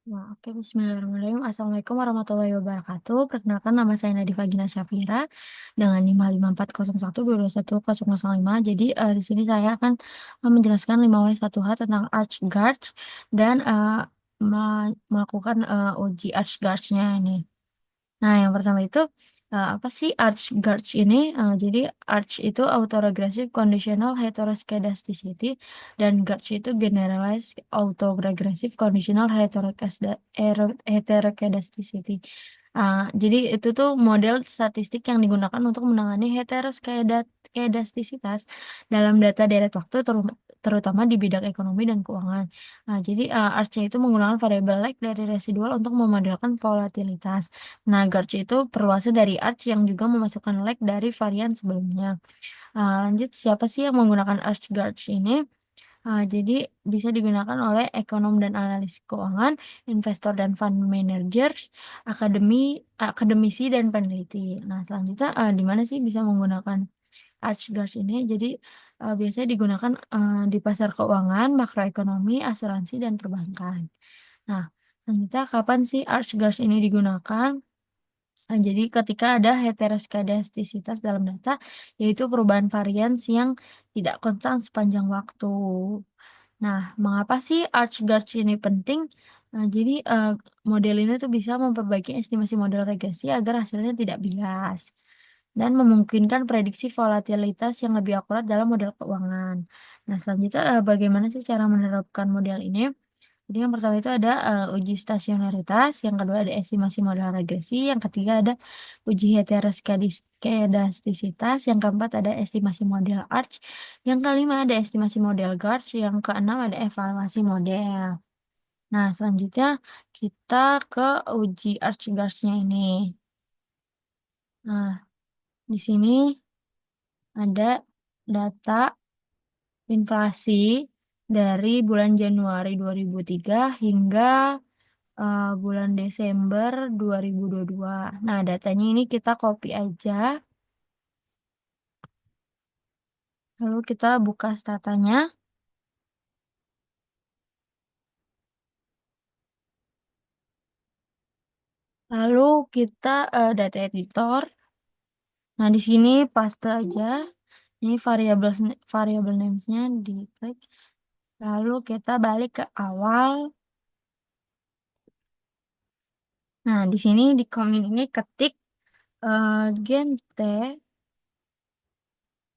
Wah, oke. Bismillahirrahmanirrahim. Assalamualaikum warahmatullahi wabarakatuh. Perkenalkan nama saya Nadifah Gina Syafira dengan 55401221005. Jadi di sini saya akan menjelaskan 5W1H tentang ArchGuard dan melakukan uji ArchGuard-nya ini. Nah, yang pertama itu, apa sih ArchGuards ini? Jadi Arch itu autoregressive conditional heteroscedasticity dan Guards itu generalized autoregressive conditional heteroscedasticity. Jadi itu tuh model statistik yang digunakan untuk menangani heteroscedasticitas dalam data deret waktu terutama di bidang ekonomi dan keuangan. Jadi Arch itu menggunakan variabel lag dari residual untuk memodelkan volatilitas. Nah, Garch itu perluasan dari Arch yang juga memasukkan lag dari varian sebelumnya. Lanjut, siapa sih yang menggunakan Arch Garch ini? Jadi bisa digunakan oleh ekonom dan analis keuangan, investor dan fund managers, akademisi dan peneliti. Nah, selanjutnya di mana sih bisa menggunakan Arch Garch ini? Jadi biasanya digunakan di pasar keuangan, makroekonomi, asuransi dan perbankan. Nah, selanjutnya kapan sih Arch Garch ini digunakan? Jadi ketika ada heteroskedastisitas dalam data, yaitu perubahan varians yang tidak konstan sepanjang waktu. Nah, mengapa sih ArchGuards ini penting? Jadi model ini tuh bisa memperbaiki estimasi model regresi agar hasilnya tidak bias dan memungkinkan prediksi volatilitas yang lebih akurat dalam model keuangan. Nah, selanjutnya bagaimana sih cara menerapkan model ini? Jadi yang pertama itu ada uji stasionaritas, yang kedua ada estimasi modal regresi, yang ketiga ada uji heteroskedastisitas, yang keempat ada estimasi model Arch, yang kelima ada estimasi model Garch, yang keenam ada evaluasi model. Nah, selanjutnya kita ke uji Arch-Garch-nya ini. Nah, di sini ada data inflasi dari bulan Januari 2003 hingga bulan Desember 2022. Nah, datanya ini kita copy aja, lalu kita buka statanya, lalu kita data editor. Nah, di sini paste aja. Ini variable names-nya diklik. Lalu kita balik ke awal. Nah, di sini di komen ini ketik gen T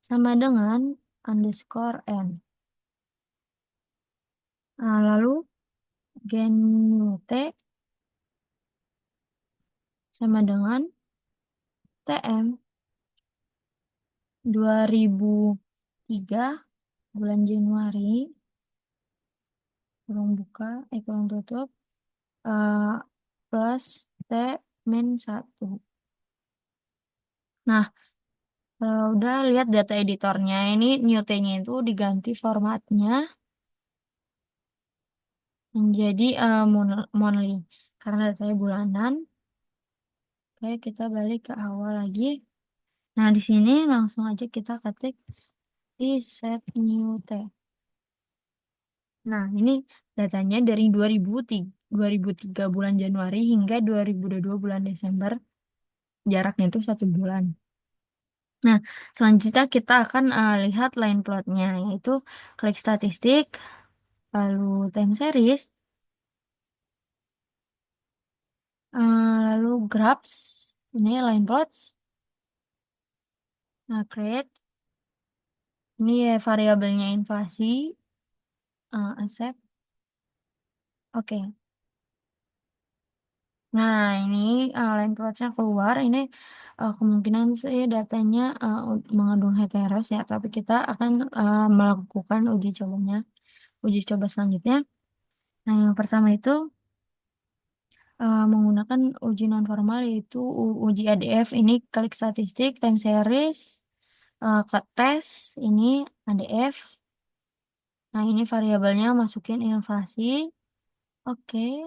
sama dengan underscore N. Nah, lalu gen T sama dengan TM 2003 bulan Januari, kurung buka, kurung tutup, eh, plus T min 1. Nah, kalau udah lihat data editornya, ini new T-nya itu diganti formatnya menjadi monthly. Karena datanya bulanan, oke kita balik ke awal lagi. Nah, di sini langsung aja kita ketik is set new T. Nah, ini datanya dari 2003 bulan Januari hingga 2022 bulan Desember. Jaraknya itu 1 bulan. Nah, selanjutnya kita akan lihat line plotnya, yaitu klik statistik, lalu time series, lalu graphs, ini line plots, nah create, ini ya variabelnya inflasi, accept, oke. Nah, ini line plotsnya keluar. Ini kemungkinan sih datanya mengandung heteros ya, tapi kita akan melakukan uji coba selanjutnya. Nah, yang pertama itu menggunakan uji non formal yaitu uji ADF. Ini klik statistik, time series, ke tes, ini ADF. Nah, ini variabelnya masukin inflasi. Oke.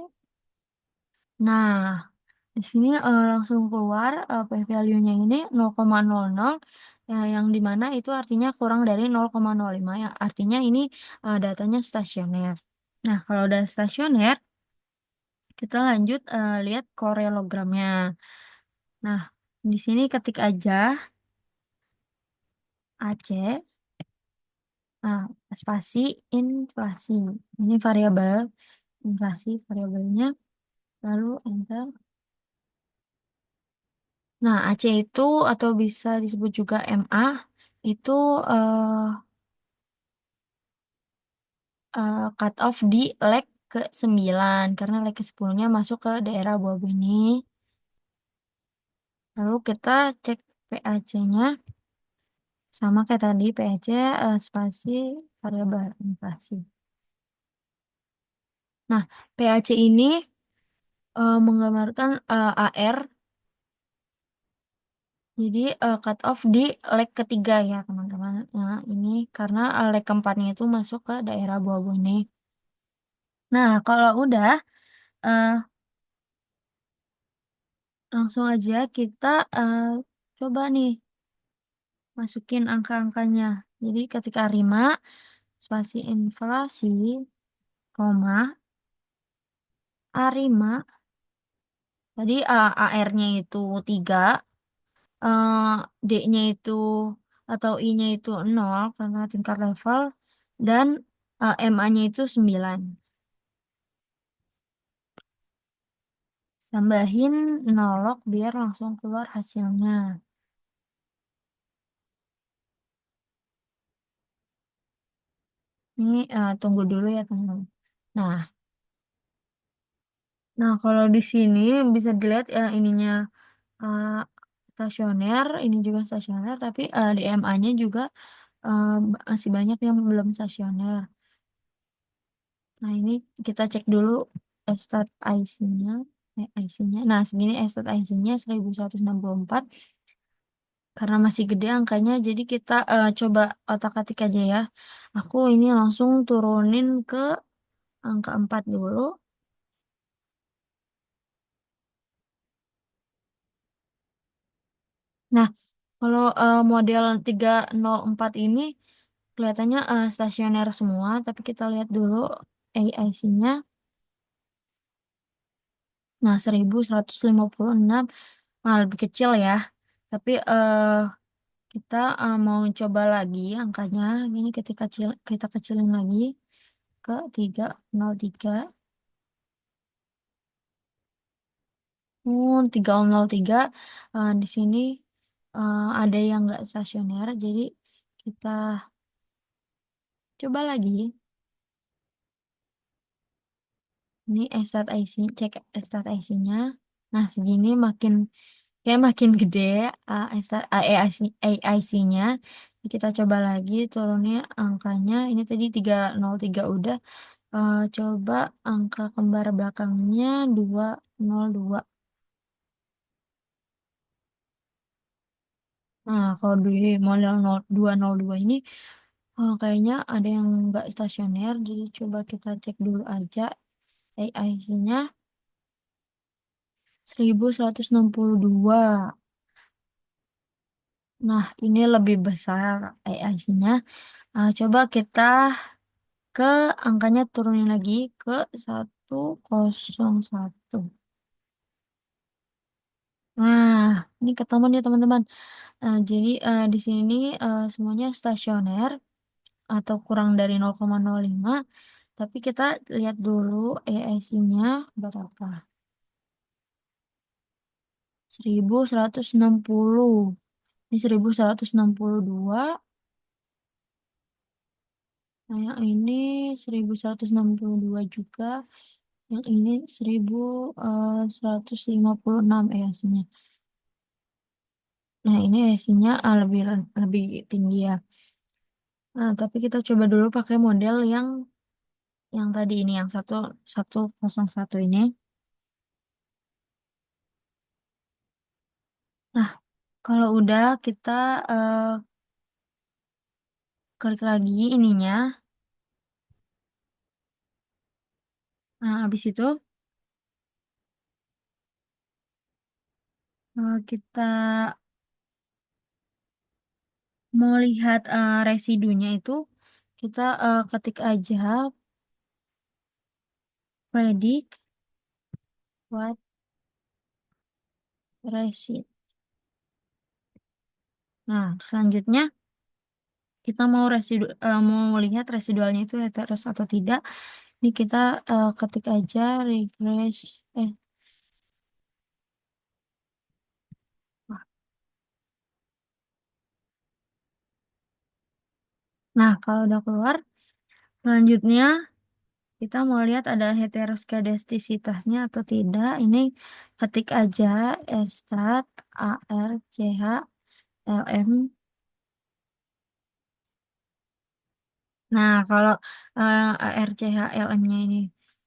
Nah, di sini langsung keluar p-value-nya ini 0,00 ya, yang dimana itu artinya kurang dari 0,05 ya, artinya ini datanya stasioner. Nah, kalau udah stasioner, Kita lanjut lihat koreologramnya. Nah, di sini ketik aja AC, nah, spasi inflasi. Ini variabel inflasi variabelnya, lalu enter. Nah, AC itu atau bisa disebut juga MA itu cut off di leg ke-9 karena leg ke-10-nya masuk ke daerah buah benih. Lalu kita cek PAC-nya sama kayak tadi PAC spasi variabel inflasi. Nah, PAC ini menggambarkan AR. Jadi cut off di leg ketiga ya teman-teman. Nah, ini karena leg keempatnya itu masuk ke daerah buah benih. Nah, kalau udah eh, langsung aja kita coba nih masukin angka-angkanya. Jadi ketika 5 spasi inflasi, koma, A5, tadi AR-nya itu 3, eh, D-nya itu atau I-nya itu 0 karena tingkat level, dan MA-nya itu 9. Tambahin nolok biar langsung keluar hasilnya. Ini tunggu dulu ya teman-teman. Nah, kalau di sini bisa dilihat ininya eh, stasioner, ini juga stasioner, tapi DMA-nya juga eh, masih banyak yang belum stasioner. Nah, ini kita cek dulu stat IC-nya, IC-nya. Nah, segini stat IC-nya 1164. Karena masih gede angkanya, jadi kita coba otak-atik aja ya. Aku ini langsung turunin ke angka 4 dulu. Nah, kalau model 304 ini kelihatannya stasioner semua, tapi kita lihat dulu AIC-nya. Nah, 1156 lebih kecil ya. Tapi kita mau coba lagi angkanya. Ini kita kecilin lagi ke 303. 303 di sini ada yang nggak stasioner, jadi kita coba lagi. Ini stat IC, cek stat IC-nya. Nah, segini makin gede AIC-nya. Kita coba lagi turunnya angkanya. Ini tadi 303 udah. Coba angka kembar belakangnya 202. Nah, kalau di model 202 ini kayaknya ada yang nggak stasioner, jadi coba kita cek dulu aja AIC-nya 1162. Nah, ini lebih besar AIC-nya. Coba kita ke angkanya turunin lagi ke 101. Nah, ini ketemu nih teman-teman. Jadi di sini semuanya stasioner atau kurang dari 0,05. Tapi kita lihat dulu AIC-nya berapa. 1160. Ini 1162. Nah, yang ini 1162 juga. Yang ini 1156 AIC-nya. Nah, ini AIC-nya lebih tinggi ya. Nah, tapi kita coba dulu pakai model yang tadi ini, yang 101 ini. Nah, kalau udah kita eh, klik lagi ininya. Nah, habis itu kita mau lihat residunya itu, kita ketik aja predik What resid. Nah, selanjutnya kita mau lihat residualnya itu heteros atau tidak. Ini kita ketik aja regress. Eh, wah. Nah, kalau udah keluar, selanjutnya kita mau lihat ada heteroskedastisitasnya atau tidak. Ini ketik aja stat ARCH LM. Nah, kalau ARCH-LM-nya ini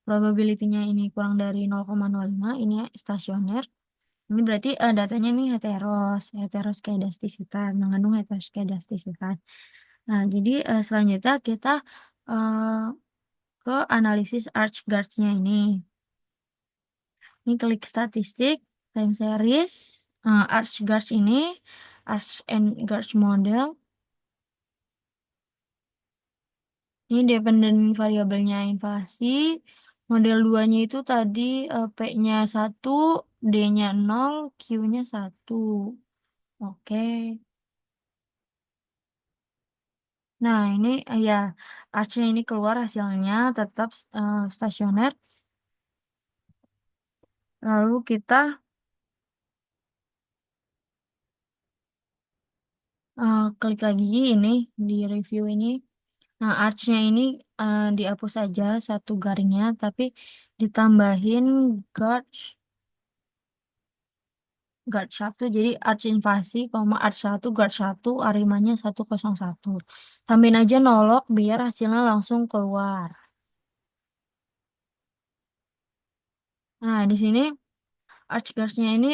probability-nya ini kurang dari 0,05, ini stasioner. Ini berarti datanya ini heteroskedastisitas, mengandung heteroskedastisitas. Nah, jadi selanjutnya kita eh, ke analisis ArcGuards-nya ini. Ini klik statistik, time series, ArcGuards ini, Arch and Guards model. Ini dependent variabelnya inflasi. Model 2-nya itu tadi P-nya 1, D-nya 0, Q-nya 1. Oke. Nah, ini ya Arch-nya ini keluar hasilnya tetap stasioner. Lalu kita klik lagi ini di review ini. Nah, arch-nya ini dihapus saja satu garingnya, tapi ditambahin guard guard 1. Jadi arch invasi, arch 1, guard 1, arimanya 101. Tambahin aja nolok biar hasilnya langsung keluar. Nah, di sini arch guards-nya ini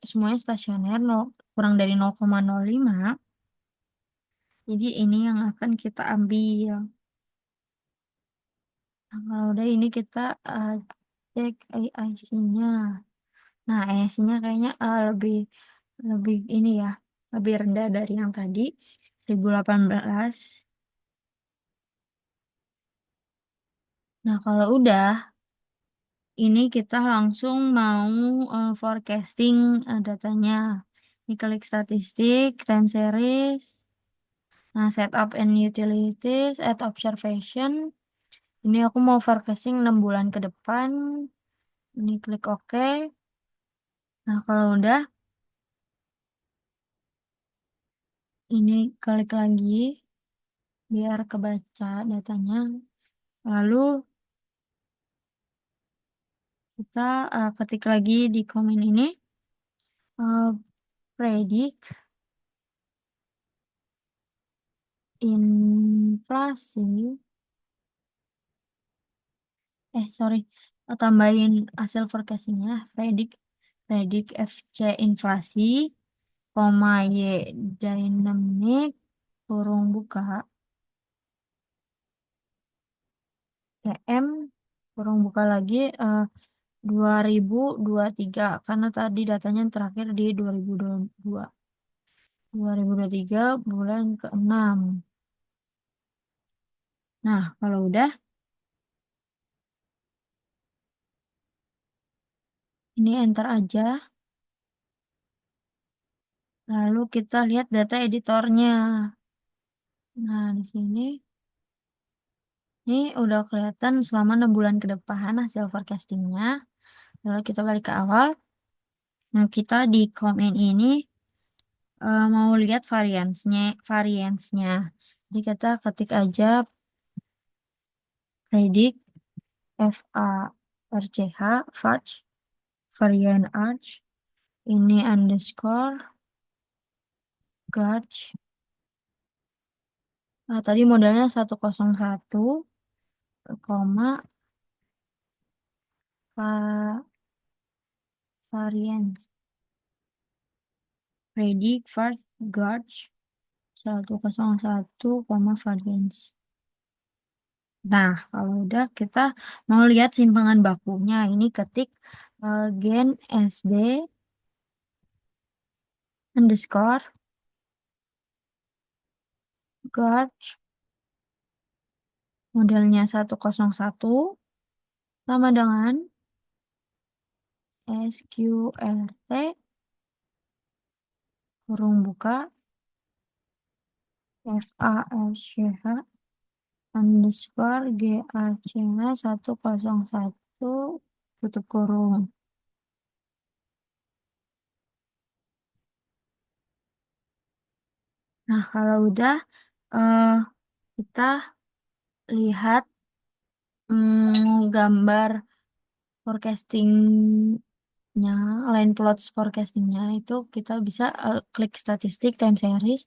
semuanya stasioner, kurang dari 0,05. Jadi ini yang akan kita ambil. Nah, kalau udah ini kita cek AIC-nya. Nah, AIC-nya kayaknya lebih lebih ini ya, lebih rendah dari yang tadi 1018. Nah, kalau udah ini kita langsung mau forecasting datanya. Ini klik statistik, time series. Nah, setup and utilities, add observation. Ini aku mau forecasting 6 bulan ke depan. Ini klik OK. Nah, kalau udah, ini klik lagi biar kebaca datanya. Lalu kita ketik lagi di komen ini uh, predict inflasi. Sorry, tambahin hasil forecastingnya. Predict FC inflasi, Y dynamic, kurung buka, TM, kurung buka lagi 2023 karena tadi datanya yang terakhir di 2022. 2023 bulan ke-6. Nah, kalau udah ini enter aja. Lalu kita lihat data editornya. Nah, di sini ini udah kelihatan selama 6 bulan ke depan hasil forecastingnya. Lalu kita balik ke awal. Nah, kita di komen ini mau lihat variansnya. Jadi kita ketik aja predict FARCH varian arch. Ini underscore gauge. Nah, tadi modelnya 101, koma variance. Predict var gauge 101, variance. Nah, kalau udah kita mau lihat simpangan bakunya. Ini ketik gen SD underscore gauge modelnya 101 sama dengan SQRT kurung buka FASCH underscore GACH 101 tutup kurung. Nah, kalau udah eh, kita lihat gambar forecastingnya, line plots forecastingnya itu kita bisa klik statistik time series,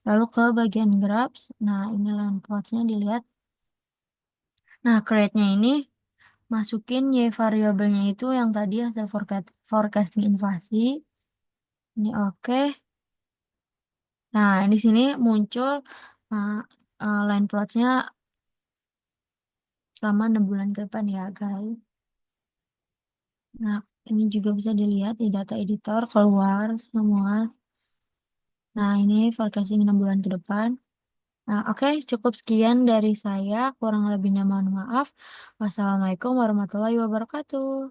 lalu ke bagian graphs. Nah, ini line plotsnya dilihat. Nah, create-nya ini masukin Y variabelnya itu yang tadi hasil forecasting inflasi. Ini oke. Nah, di sini muncul uh, line plotsnya selama 6 bulan ke depan ya, guys. Nah, ini juga bisa dilihat di data editor keluar semua. Nah, ini forecasting 6 bulan ke depan. Nah, oke, cukup sekian dari saya. Kurang lebihnya mohon maaf. Wassalamualaikum warahmatullahi wabarakatuh.